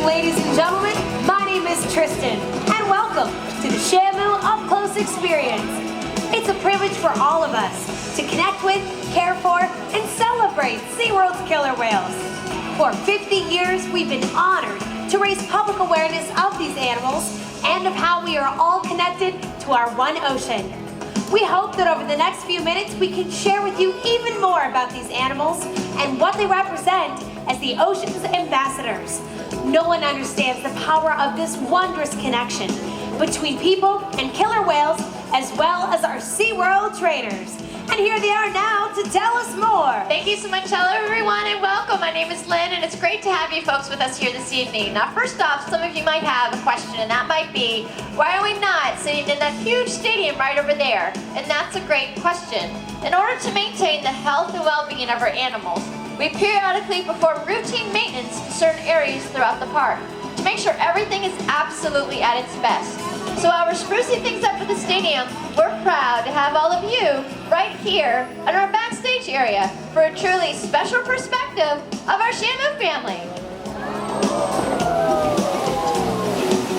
evening, ladies and gentlemen. My name is Tristan, and welcome to the Shamu Up Close experience. It's a privilege for all of us to connect with, care for, and celebrate SeaWorld's killer whales. For 50 years, we've been honored to raise public awareness of these animals and of how we are all connected to our one ocean. We hope that over the next few minutes, we can share with you even more about these animals and what they represent as the ocean's ambassadors. No one understands the power of this wondrous connection between people and killer whales, as well as our SeaWorld trainers. And here they are now to tell us more. Thank you so much. Hello, everyone, and welcome. My name is Lynn, and it's great to have you folks with us here this evening. Now, first off, some of you might have a question, and that might be, why are we not sitting in that huge stadium right over there? And that's a great question. In order to maintain the health and well-being of our animals, we periodically perform routine maintenance in certain areas throughout the park to make sure everything is absolutely at its best. So while we're sprucing things up for the stadium, we're proud to have all of you right here in our backstage area for a truly special perspective of our Shamu family.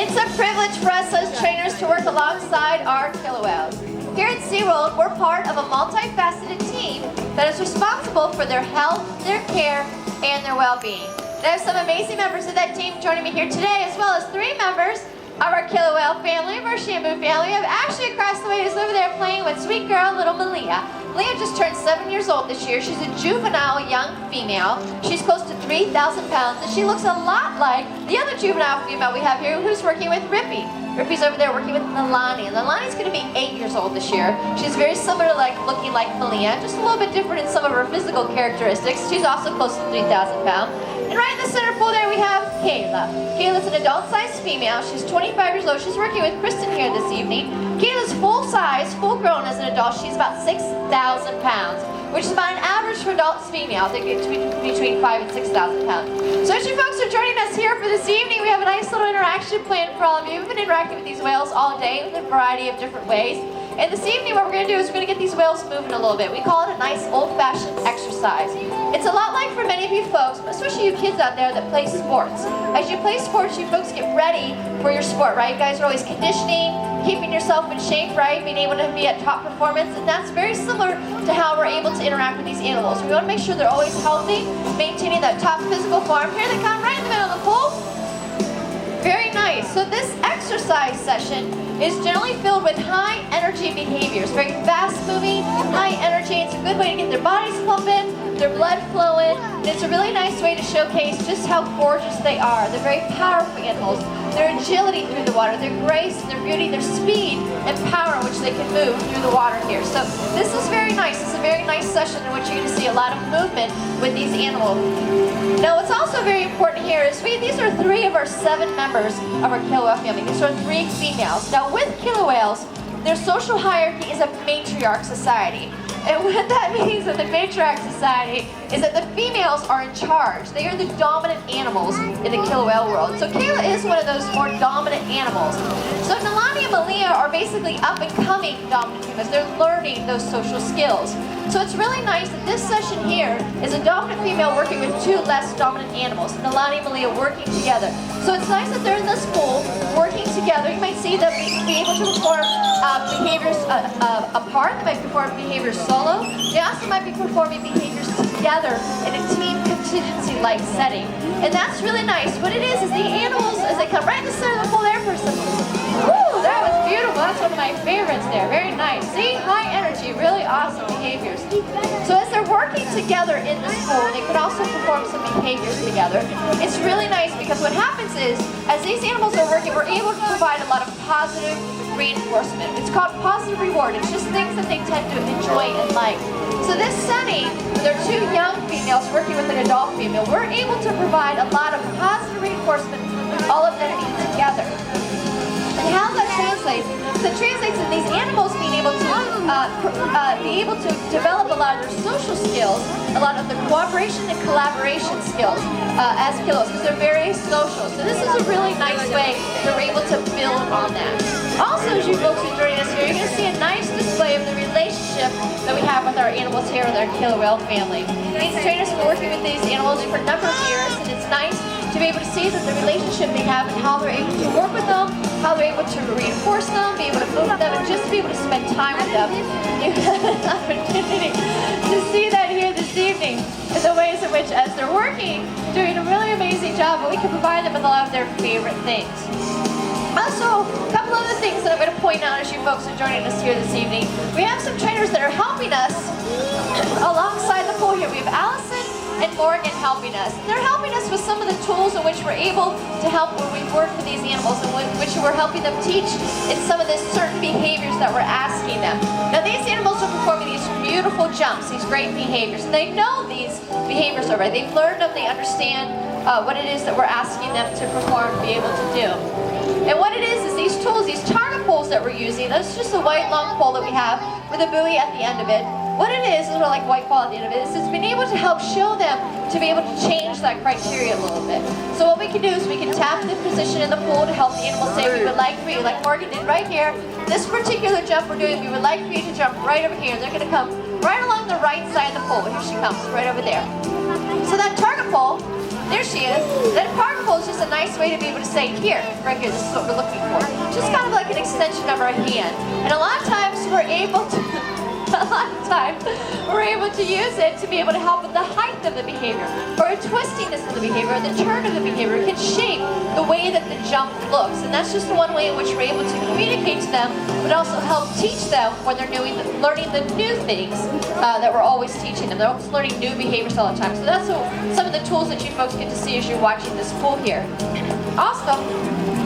It's a privilege for us as trainers to work alongside our killer whales. Here at SeaWorld, we're part of a multifaceted team that is responsible for their health, their care, and their well-being. I have some amazing members of that team joining me here today, as well as 3 members of our killer whale family, of our Shamu family. We have Ashley across the way who's over there playing with sweet girl, little Malia. Malia just turned 7 years old this year. She's a juvenile young female. She's close to 3,000 pounds, and she looks a lot like the other juvenile female we have here who's working with Rippy. Rippy's over there working with Nalani. And Nalani's going to be 8 years old this year. She's very similar, looking like Malia, just a little bit different in some of her physical characteristics. She's also close to 3,000 pounds. And right in the center pool there we have Kayla. Kayla's an adult-sized female. She's 25 years old. She's working with Kristen here this evening. Kayla's full-size, full-grown as an adult. She's about 6,000 pounds, which is about an average for adults female. They get to be between 5,000 and 6,000 pounds. So as you folks are joining us here for this evening, we have a nice little interaction planned for all of you. We've been interacting with these whales all day in a variety of different ways. And this evening what we're going to do is we're going to get these whales moving a little bit. We call it a nice old-fashioned exercise. It's a lot like for many of you folks, but especially you kids out there that play sports. As you play sports, you folks get ready for your sport, right? You guys are always conditioning, keeping yourself in shape, right? Being able to be at top performance. And that's very similar to how we're able to interact with these animals. We want to make sure they're always healthy, maintaining that top physical form. Here they come right in the middle of the pool. Very nice. So this exercise session is generally filled with high energy behaviors, very fast moving, high energy. It's a good way to get their bodies pumping, their blood flowing, and it's a really nice way to showcase just how gorgeous they are. They're very powerful animals. Their agility through the water, their grace, their beauty, their speed, and power in which they can move through the water here. So this is very nice. It's a very nice session in which you're going to see a lot of movement with these animals. Now what's also very important here is these are 3 of our 7 members of our killer whale family. These are 3 females. Now with killer whales, their social hierarchy is a matriarch society. And what that means in the matriarch society is that the females are in charge. They are the dominant animals in the killer whale world. So Kayla is one of those more dominant animals. So Nalani and Malia are basically up and coming dominant humans. They're learning those social skills. So it's really nice that this session here is a dominant female working with 2 less dominant animals. Nalani and Malia working together. So it's nice that they're in this pool working together. You might see them be able to perform behaviors apart. They might perform behaviors solo. They also might be performing behaviors together in a team contingency-like setting. And that's really nice. What it is the animals, as they come right in the center of the pool there for some, woo, that was beautiful. That's one of my favorites there. Very nice. See, high energy, really awesome behaviors. So as they're working together in this pool, they can also perform some behaviors together. It's really nice because what happens is, as these animals are working, we're able to provide a lot of positive reinforcement. It's called positive reward. It's just things that they tend to enjoy and like. So this setting, there are 2 young females working with an adult female. We're able to provide a lot of positive reinforcement with all of them being together. And how that translates, so it translates in these animals being able to develop a lot of their social skills, a lot of the cooperation and collaboration skills as killers, because they're very social. So this is a really nice way that we're able to build on that. Also, as you folks are joining us here, you're going to see a nice display of the relationship relationship that we have with our animals here with our killer whale family. These trainers have been working with these animals for a number of years, and it's nice to be able to see that the relationship they have and how they're able to work with them, how they're able to reinforce them, be able to move with them, and just to be able to spend time with them. You have an opportunity to see that here this evening in the ways in which, as they're working, doing a really amazing job, but we can provide them with a lot of their favorite things. Also, a couple other things that I'm going to point out as you folks are joining us here this evening. We have some trainers that are helping us alongside the pool here. We have Allison and Morgan helping us. They're helping us with some of the tools in which we're able to help when we work with these animals, and which we're helping them teach in some of the certain behaviors that we're asking them. Now, these animals are performing these beautiful jumps, these great behaviors, and they know these behaviors already. They've learned them, they understand what it is that we're asking them to perform, be able to do. And what it is these tools, these target poles that we're using, that's just a white long pole that we have with a buoy at the end of it. What it is sort of like white ball at the end of it, is it's been able to help show them to be able to change that criteria a little bit. So what we can do is we can tap the position in the pool to help the animal say, we would like for you, like Morgan did right here, this particular jump we're doing, we would like for you to jump right over here. They're going to come right along the right side of the pole. Here she comes, right over there. So that target pole, there she is. That target pole is just a nice way to be able to say, here, right here, this is what we're looking for. Just kind of like an extension of our hand. And a lot of times we're able to use it to be able to help with the height of the behavior, or a twistiness of the behavior, or the turn of the behavior. It can shape the way that the jump looks. And that's just one way in which we're able to communicate to them, but also help teach them when they're learning the new things that we're always teaching them. They're always learning new behaviors all the time. So that's some of the tools that you folks get to see as you're watching this pool here. Also,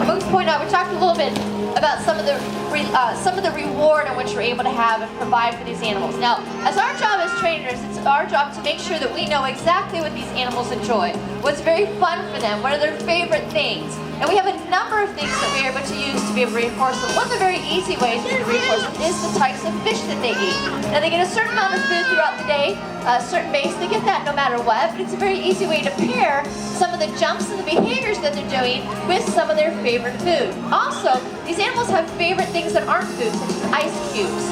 I'm going to point out, we talked a little bit about some of the reward in which we're able to have and provide for these animals. Now, as our job as trainers, it's our job to make sure that we know exactly what these animals enjoy, what's very fun for them, what are their favorite things. And we have a number of things that we're able to use to be able to reinforce them. One of the very easy ways to reinforce them is the types of fish that they eat. Now, they get a certain amount of food throughout the day, a certain base, they get that no matter what, but it's a very easy way to pair some of the jumps and the behaviors that they're doing with some of their favorite food. Also, these animals have favorite things that aren't food, such as ice cubes,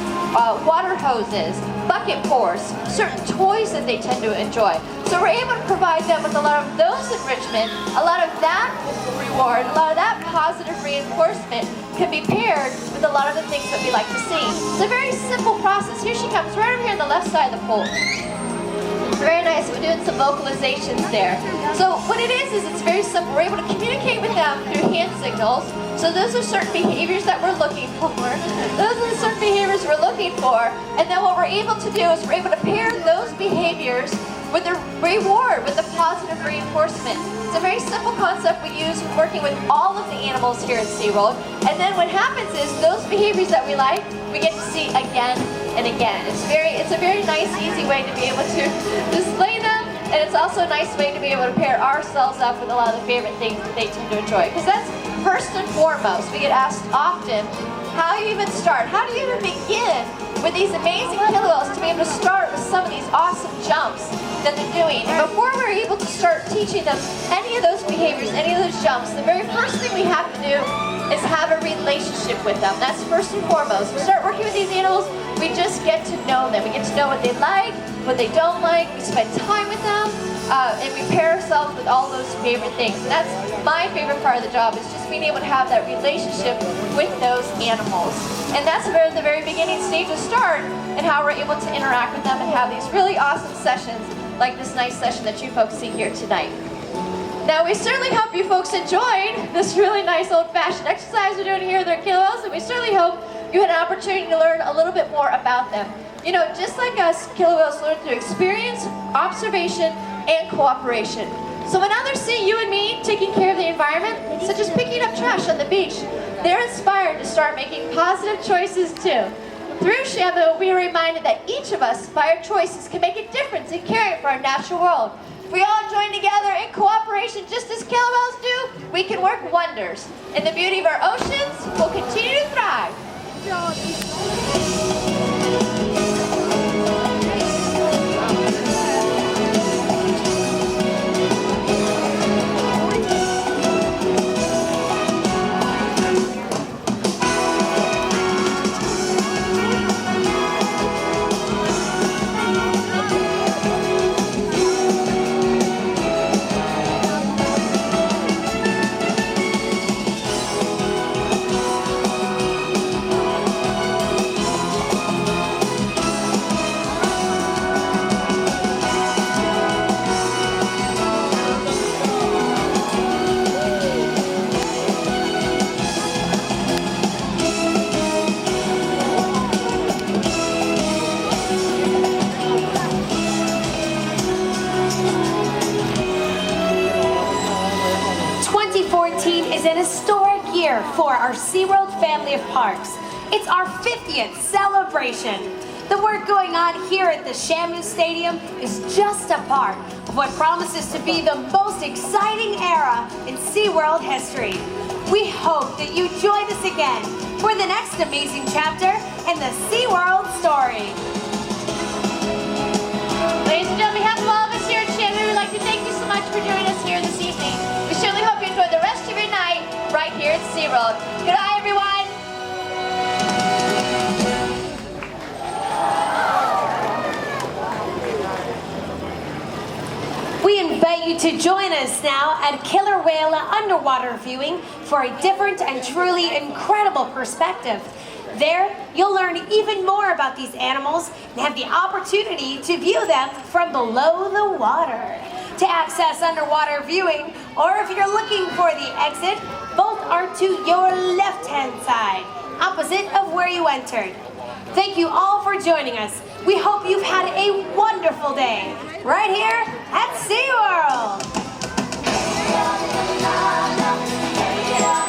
water hoses, bucket pours, certain toys that they tend to enjoy. So we're able to provide them with a lot of those enrichment, a lot of that reward, a lot of that positive reinforcement can be paired with a lot of the things that we like to see. It's a very simple process. Here she comes, right over here on the left side of the pool. Very nice. We're doing some vocalizations there. So what it is it's very simple. We're able to communicate with them through hand signals. So those are certain behaviors that we're looking for. Those are the certain behaviors we're looking for. And then what we're able to do is we're able to pair those behaviors with the reward, with the positive reinforcement. It's a very simple concept we use when working with all of the animals here at SeaWorld. And then what happens is those behaviors that we like, we get to see again and again. It's a very nice, easy way to be able to display them, and it's also a nice way to be able to pair ourselves up with a lot of the favorite things that they tend to enjoy. Because that's first and foremost. We get asked often, how do you even start? How do you even begin with these amazing killer whales to be able to start with some of these awesome jumps that they're doing? And before we're able to start teaching them any of those behaviors, any of those jumps, the very first thing we have to do is have a relationship with them. That's first and foremost. We start working with these animals, we just get to know them. We get to know what they like, what they don't like. We spend time with them, and we pair ourselves with all those favorite things. And that's my favorite part of the job, is just being able to have that relationship with those animals. And that's where the very beginning stages start, and how we're able to interact with them and have these really awesome sessions, like this nice session that you folks see here tonight. Now, we certainly hope you folks enjoyed this really nice old-fashioned exercise we're doing here with our killer whales, and we certainly hope you had an opportunity to learn a little bit more about them. You know, just like us, killer whales learn through experience, observation, and cooperation. So when others see you and me taking care of the environment, such as picking up trash on the beach, they're inspired to start making positive choices too. Through Shamu, we are reminded that each of us, by our choices, can make a difference in caring for our natural world. If we all join together in cooperation, just as killer whales do, we can work wonders. And the beauty of our oceans will continue to thrive. 2014 is an historic year for our SeaWorld family of parks. It's our 50th celebration. The work going on here at the Shamu Stadium is just a part of what promises to be the most exciting era in SeaWorld history. We hope that you join us again for the next amazing chapter in the SeaWorld story. Ladies and gentlemen, on behalf of all of us here at Shamu, we'd like to thank you so much for joining us here this evening. We certainly hope you enjoy the rest of your night right here at SeaWorld. Good night, everyone. We invite you to join us now at Killer Whale underwater viewing for a different and truly incredible perspective. There, you'll learn even more about these animals and have the opportunity to view them from below the water. To access underwater viewing, or if you're looking for the exit, both are to your left-hand side, opposite of where you entered. Thank you all for joining us. We hope you've had a wonderful day right here at SeaWorld.